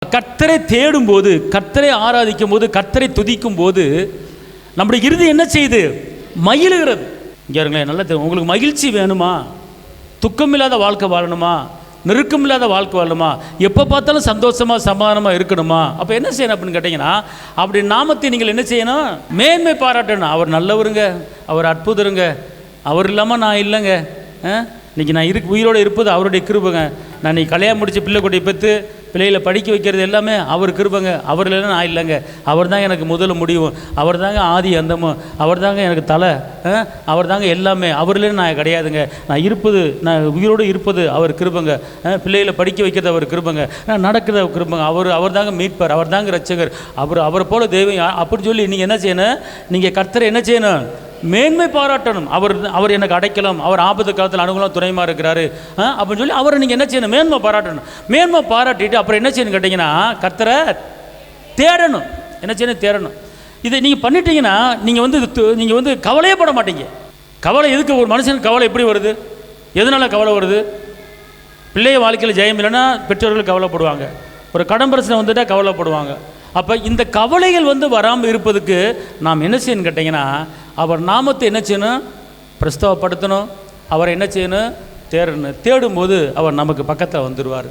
கர்த்தரை தேடும்போது, கர்த்தரை ஆராதிக்கும் போது, கர்த்தரை துதிக்கும் போது நம்முடைய இருதயம் என்ன செய்யுது? மகிழுகிறது. இங்கே இருங்களேன், நல்லா தெரியும். உங்களுக்கு மகிழ்ச்சி வேணுமா? துக்கம் இல்லாத வாழ்க்கை வாழணுமா? நெருக்கம் இல்லாத வாழ்க்கை வாழணுமா? எப்போ பார்த்தாலும் சந்தோஷமாக சமாதானமாக இருக்கணுமா? அப்போ என்ன செய்யணும் அப்படின்னு கேட்டிங்கன்னா, அப்படி நாமத்தை நீங்கள் என்ன செய்யணும்? மேன்மை பாராட்டணும். அவர் நல்லவருங்க, அவர் அற்புதருங்க, அவர் இல்லாமல் நான் இல்லைங்க. இன்றைக்கி நான் உயிரோடு இருப்பது அவருடைய கிருபைங்க. நான் நீ கல்யாணம் முடித்து பிள்ளை கொட்டி பெற்று பிள்ளைகளை படிக்க வைக்கிறது எல்லாமே அவர் கிருபைங்க. அவர் இல்லைன்னா நான் இல்லைங்க. அவர் தாங்க எனக்கு முதல்ல முடிவும், அவர் தாங்க ஆதி அந்தமும், அவர் தாங்க எனக்கு தலை, அவர் தாங்க எல்லாமே. அவர் இல்லைன்னு நான் கிடையாதுங்க. நான் இருப்பது, நான் உயிரோடு இருப்பது அவர் கிருபைங்க. பிள்ளைகளை படிக்க வைக்கிறது அவர் கிருபைங்க. நான் நடக்கிறது அவர் கிருபைங்க. அவர் தாங்க மீட்பார், அவர் தாங்க ரட்சகர், அவரை போல தெய்வம் அப்படி சொல்லி நீங்கள் என்ன செய்யணும்? நீங்கள் கர்த்தரை என்ன செய்யணும்? மேன்மை பாராட்டணும். அவர் எனக்கு அடைக்கலாம், அவர் ஆபத்து காலத்தில் அனுகூலம் துணைமா இருக்கிறாரு அப்படின்னு சொல்லி அவரை நீங்கள் என்ன செய்யணும்? மேன்மை பாராட்டணும். மேன்மை பாராட்டிட்டு அப்புறம் என்ன செய்யணும் கேட்டிங்கன்னா, கர்த்தரை தேடணும். என்ன செய்யணும்? தேடணும். இதை நீங்கள் பண்ணிட்டீங்கன்னா நீங்கள் வந்து கவலையே பட மாட்டீங்க. கவலை எதுக்கு? ஒரு மனுஷனுக்கு கவலை எப்படி வருது? எதனால் கவலை வருது? பிள்ளைய வாழ்க்கையில் ஜெயம் இல்லைன்னா பெற்றோர்கள் கவலைப்படுவாங்க, ஒரு கடன் பிரச்சனை வந்துட்டால் கவலைப்படுவாங்க. அப்போ இந்த கவலைகள் வராமல் இருப்பதுக்கு நாம் என்ன செய்யணும் கேட்டிங்கன்னா, அவர் நாமத்தை என்ன செய்யணும்? பிரஸ்தாவப்படுத்தணும். அவரை என்ன செய்யணும்? தேடணும். தேடும்போது அவர் நமக்கு பக்கத்தில் வந்துடுவார்.